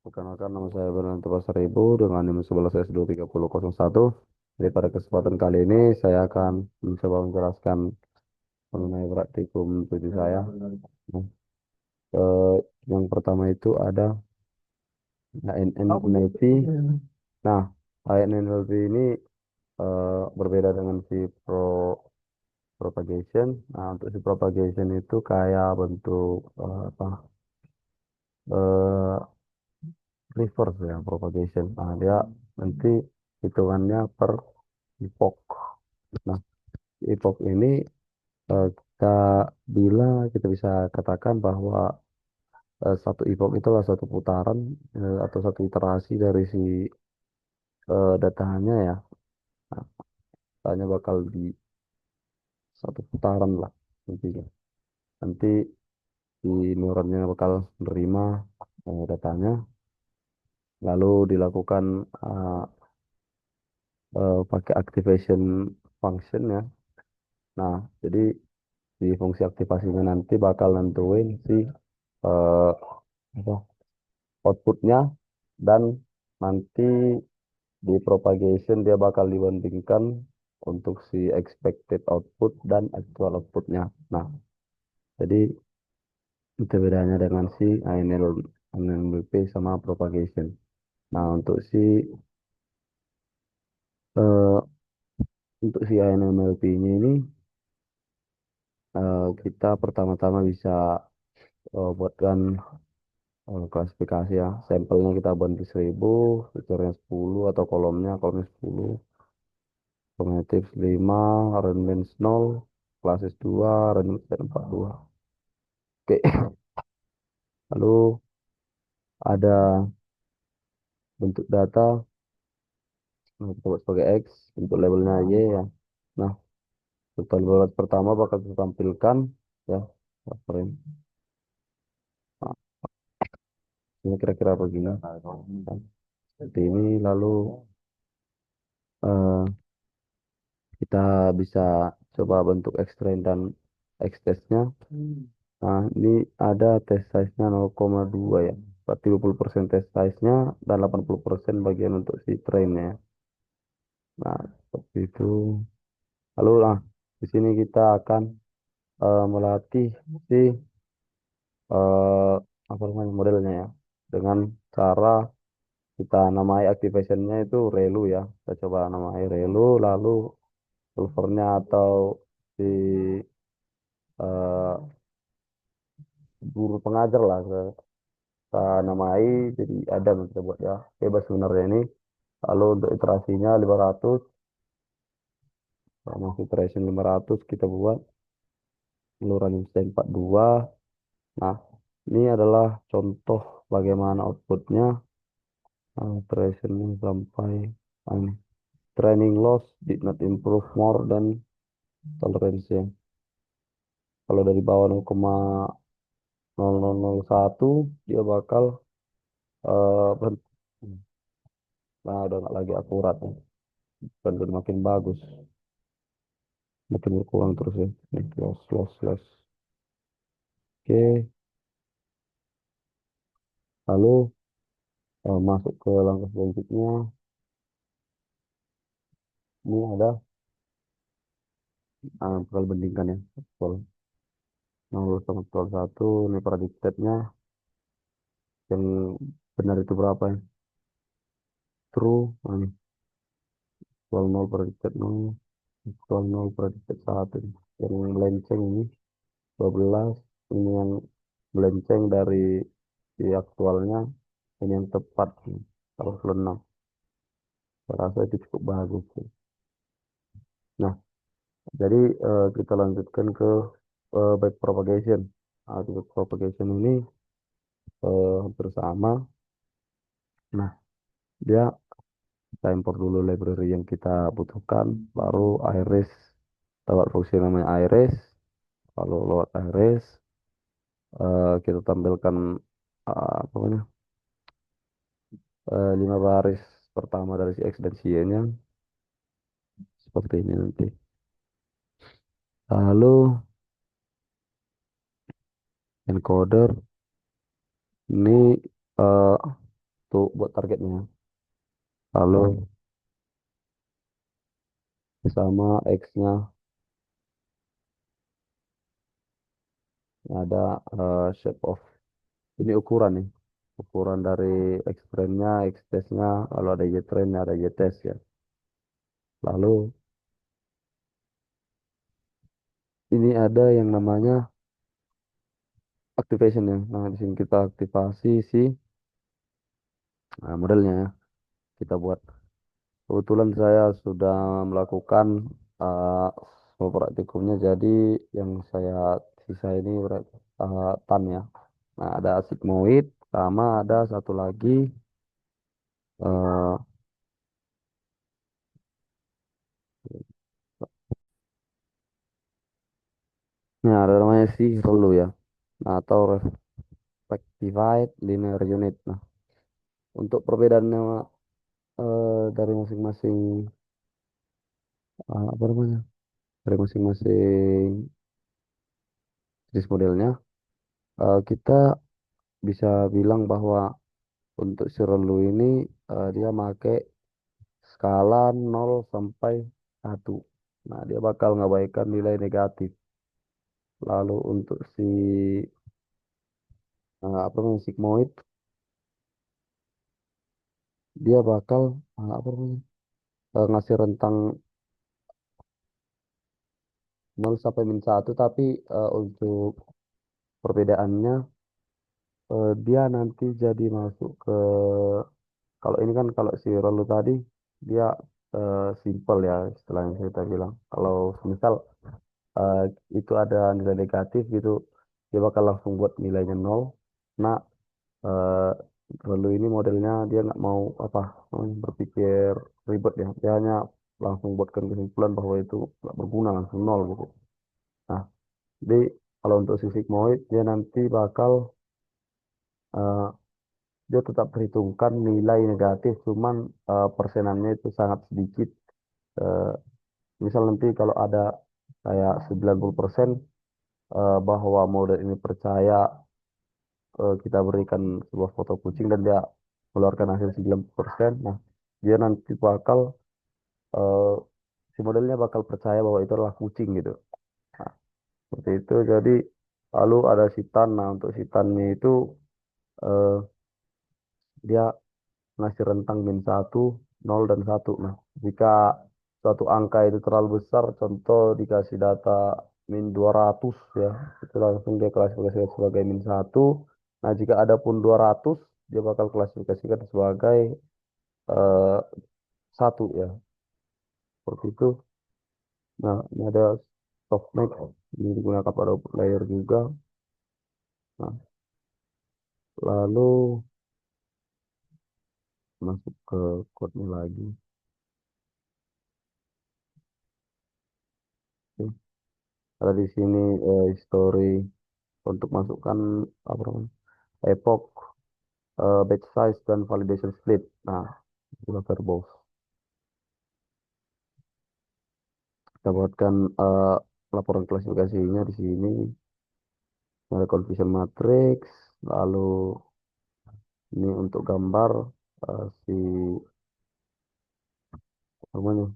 Perkenalkan, nama saya Bernardo Pasaribu dengan NIM 11S23001. Jadi pada kesempatan kali ini saya akan mencoba menjelaskan mengenai praktikum studi saya. Nah, yang pertama itu ada ANNLP. Nah, ANNLP ini berbeda dengan si propagation. Nah, untuk si propagation itu kayak bentuk apa? eh, Reverse ya propagation. Nah, dia nanti hitungannya per epoch. Nah, epoch ini kita kita bisa katakan bahwa satu epoch itu adalah satu putaran atau satu iterasi dari si datanya ya. Nah, datanya bakal di satu putaran lah intinya. Nanti si neuronnya bakal menerima datanya, lalu dilakukan pakai activation function ya. Nah, jadi di fungsi aktivasinya nanti bakal nentuin si eh, apa, outputnya, dan nanti di propagation dia bakal dibandingkan untuk si expected output dan actual outputnya. Nah, jadi itu bedanya dengan si INLP sama propagation. Nah, eh, untuk si INLP-nya ini kita pertama-tama bisa buatkan klasifikasi ya. Sampelnya kita bantu 1000, fiturnya 10 atau kolomnya 10, cognitive 5, range 0, classes 2, range 42. Oke, lalu ada bentuk data, nah, kita buat sebagai X, bentuk labelnya Y ya. Nah, total bullet pertama bakal ditampilkan ya, frame. Nah, ini kira-kira begini. Nah, seperti ini, lalu eh, kita bisa coba bentuk X-train dan X-test-nya. Nah, ini ada test size-nya 0,2 ya. Berarti 20% test size-nya dan 80% bagian untuk si train-nya. Nah, seperti itu. Lalu, di sini kita akan melatih si eh, apa namanya modelnya ya. Dengan cara kita namai activation-nya itu relu ya. Kita coba namai relu, lalu solvernya atau si eh, guru pengajar lah kita namai, jadi ada yang kita buat ya bebas sebenarnya ini. Lalu untuk iterasinya 500, sama iteration 500 kita buat saluran instant 42. Nah, ini adalah contoh bagaimana outputnya. Iteration sampai ini. Training loss did not improve more than tolerance ya. Kalau dari bawah 0,0001 dia bakal berhenti. Nah, udah nggak lagi akurat ya. Dan makin bagus, makin berkurang terus ya. Nih, loss, loss, loss. Oke, lalu masuk ke langkah selanjutnya. Ini ada bakal bandingkan ya. Soal 0 sama soal 1, ini predicted-nya yang benar itu berapa ya? True. Nah, ini soal 0 predicted 0, soal 0 predicted 1. Yang melenceng ini 12, ini yang melenceng dari di aktualnya, ini yang tepat nih, kalau 6. Saya rasa itu cukup bagus sih. Nah, jadi kita lanjutkan ke back propagation. Nah, di back propagation ini hampir sama. Nah, dia kita import dulu library yang kita butuhkan, baru iris, lewat fungsi namanya iris. Lalu lewat iris kita tampilkan apa namanya 5 baris pertama dari si X dan si Y-nya seperti ini nanti. Lalu encoder ini tuh buat targetnya. Lalu sama X-nya ada shape of ini ukuran nih. Ukuran dari X-frame-nya, X-test-nya, lalu ada Y-frame-nya, ada Y-test ya. Lalu ini ada yang namanya activation ya. Nah, di sini kita aktivasi si modelnya ya. Kita buat. Kebetulan saya sudah melakukan uh, semua praktikumnya, jadi yang saya sisa ini tan ya. Nah, ada sigmoid, sama ada satu lagi uh, ini ada namanya sih relu ya. Nah, atau Reflectivied Linear Unit. Nah, untuk perbedaannya dari masing-masing apa namanya? Dari masing-masing jenis modelnya, kita bisa bilang bahwa untuk si relu ini dia pakai skala 0 sampai 1. Nah, dia bakal ngabaikan nilai negatif. Lalu untuk si apa namanya sigmoid, dia bakal apa namanya ngasih rentang 0 sampai -1, tapi untuk perbedaannya dia nanti jadi masuk ke, kalau ini kan kalau si relu tadi dia simple ya istilahnya kita bilang. Kalau misal eh, itu ada nilai negatif gitu, dia bakal langsung buat nilainya 0. Nah, eh, lalu ini modelnya dia nggak mau apa namanya, berpikir ribet ya, dia hanya langsung buatkan kesimpulan bahwa itu nggak berguna, langsung 0 gitu. Nah, jadi kalau untuk si sigmoid dia nanti bakal eh, dia tetap perhitungkan nilai negatif, cuman persenannya itu sangat sedikit. Eh, Misal nanti kalau ada kayak 90% bahwa model ini percaya kita berikan sebuah foto kucing dan dia keluarkan hasil 90%. Nah, dia nanti bakal eh, si modelnya bakal percaya bahwa itu adalah kucing gitu. Nah, seperti itu. Jadi lalu ada sitan. Nah, untuk sitannya itu eh, dia ngasih rentang -1, 0 dan 1. Nah, jika suatu angka itu terlalu besar, contoh dikasih data -200 ya, itu langsung dia klasifikasikan sebagai -1. Nah, jika ada pun 200, dia bakal klasifikasikan sebagai eh, 1 ya, seperti itu. Nah, ini ada softmax, ini digunakan pada output layer juga. Nah, lalu masuk ke code-nya lagi. Oke. Ada di sini history untuk masukkan apa namanya, epoch, batch size dan validation split. Nah, itulah verbose. Kita buatkan laporan klasifikasinya di sini. Ada confusion matrix, lalu ini untuk gambar si apa namanya,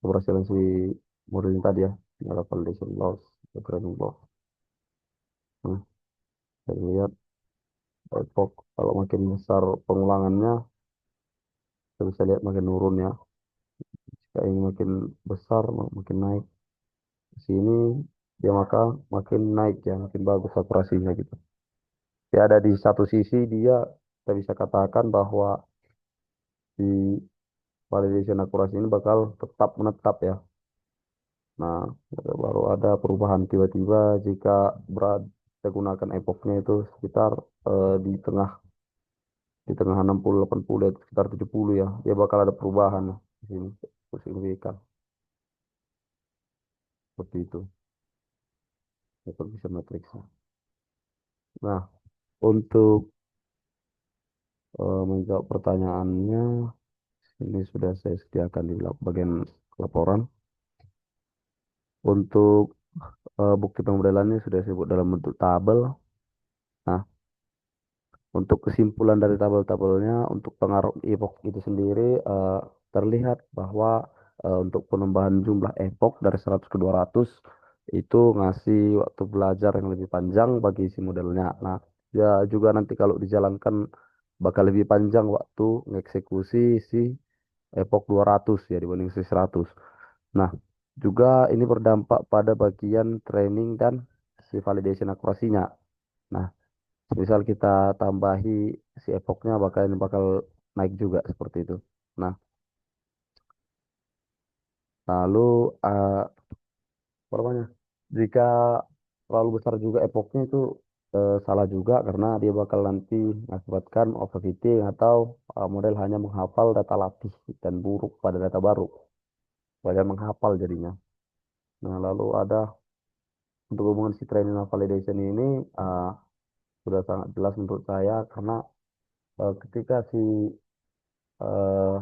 keberhasilan si model ini tadi ya. Ini ada validation loss, programming loss. Nah, saya lihat epoch kalau makin besar pengulangannya, kita bisa lihat makin nurun ya. Jika ini makin besar, makin naik. Di sini dia maka makin naik ya, makin bagus akurasinya gitu. Ya, ada di satu sisi dia kita bisa katakan bahwa di validation akurasi ini bakal tetap menetap ya. Nah, baru ada perubahan tiba-tiba jika berat kita gunakan epochnya itu sekitar di tengah 60 80 dan sekitar 70 ya. Dia bakal ada perubahan ya, di sini signifikan seperti itu. Itu bisa matriksnya. Nah, untuk menjawab pertanyaannya, ini sudah saya sediakan di bagian laporan. Untuk bukti pemodelannya sudah saya buat dalam bentuk tabel. Nah, Untuk kesimpulan dari tabel-tabelnya, untuk pengaruh epoch itu sendiri terlihat bahwa untuk penambahan jumlah epoch dari 100 ke 200 itu ngasih waktu belajar yang lebih panjang bagi si modelnya. Nah, ya juga nanti kalau dijalankan bakal lebih panjang waktu mengeksekusi si epoch 200 ya dibanding si 100. Nah, juga ini berdampak pada bagian training dan si validation akurasinya. Nah, misal kita tambahi si epochnya bakal naik juga seperti itu. Nah, lalu apa namanya? Jika terlalu besar juga epochnya itu salah juga karena dia bakal nanti mengakibatkan overfitting atau model hanya menghafal data latih dan buruk pada data baru. Banyak menghafal jadinya. Nah, lalu ada untuk hubungan si training dan validation ini uh, sudah sangat jelas menurut saya karena ketika si uh,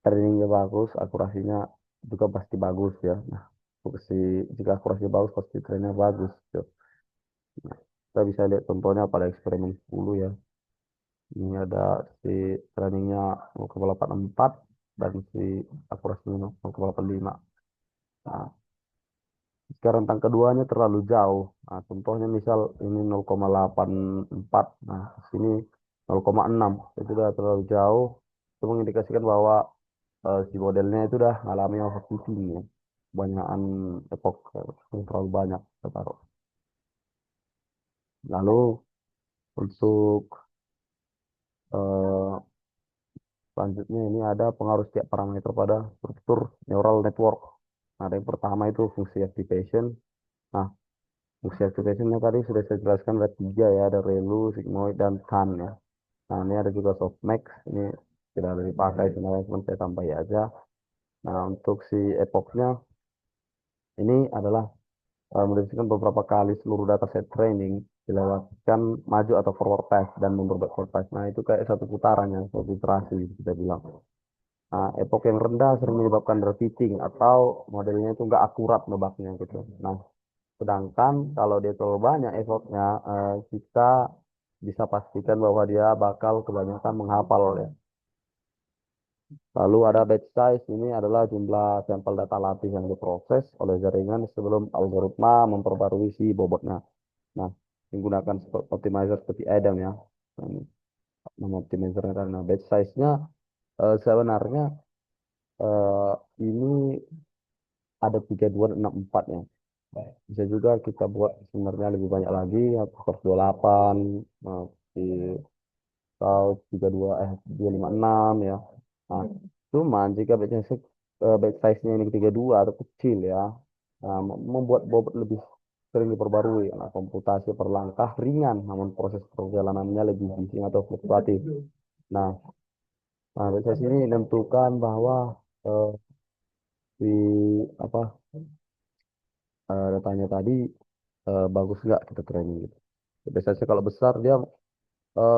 trainingnya bagus, akurasinya juga pasti bagus ya. Nah, si, jika akurasinya bagus, pasti trainingnya bagus. Gitu. Nah, kita bisa lihat contohnya pada eksperimen 10 ya. Ini ada si trainingnya 0,84 dan si akurasinya 0,85. Nah, jika rentang keduanya terlalu jauh. Nah, contohnya misal ini 0,84. Nah, sini 0,6. Itu sudah terlalu jauh. Itu mengindikasikan bahwa si modelnya itu udah ngalami overfitting ya. Kebanyakan epoch yang terlalu banyak kita taruh. Lalu untuk eh, selanjutnya ini ada pengaruh setiap parameter pada struktur neural network. Nah, yang pertama itu fungsi activation. Nah, fungsi activationnya tadi sudah saya jelaskan ada tiga ya, ada ReLU, sigmoid, dan CAN ya. Nah, ini ada juga softmax. Ini tidak ada dipakai sebenarnya, cuma saya tambahin aja. Nah, untuk si epochnya ini adalah mendiskusikan beberapa kali seluruh dataset training dilewatkan maju atau forward pass dan mundur backward pass. Nah, itu kayak satu putaran yang satu iterasi kita bilang. Nah, epoch yang rendah sering menyebabkan repeating atau modelnya itu nggak akurat nebaknya gitu. Nah, sedangkan kalau dia terlalu banyak effortnya, kita bisa pastikan bahwa dia bakal kebanyakan menghafal ya. Lalu ada batch size, ini adalah jumlah sampel data latih yang diproses oleh jaringan sebelum algoritma memperbarui si bobotnya. Nah, menggunakan optimizer seperti Adam ya. Nah, ini nama optimizernya tadi. Nah, batch size-nya sebenarnya eh, ini ada 32 dan 64 ya. Bisa juga kita buat sebenarnya lebih banyak lagi, atau 28, nah, di atau 256 ya. Nah, cuman jika batch size-nya ini 32 atau kecil ya, nah, membuat bobot lebih sering diperbarui. Nah, komputasi per langkah ringan, namun proses perjalanannya lebih bising atau fluktuatif. Nah, batch size ini menentukan bahwa eh, di apa datanya tadi bagus nggak kita training gitu. Biasanya kalau besar dia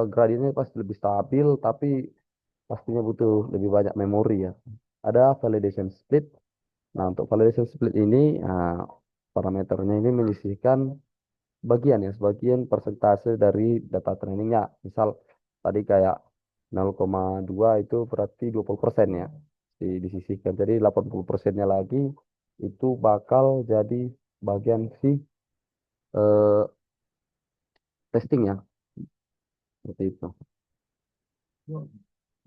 gradiennya pasti lebih stabil, tapi pastinya butuh lebih banyak memori ya. Ada validation split. Nah, untuk validation split ini, parameternya ini menyisihkan sebagian persentase dari data trainingnya. Misal tadi kayak 0,2 itu berarti 20% ya disisihkan. Jadi 80%-nya lagi itu bakal jadi bagian si eh, testing ya, seperti itu.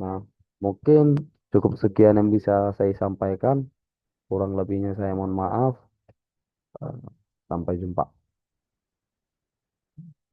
Nah, mungkin cukup sekian yang bisa saya sampaikan. Kurang lebihnya saya mohon maaf. Eh, Sampai jumpa.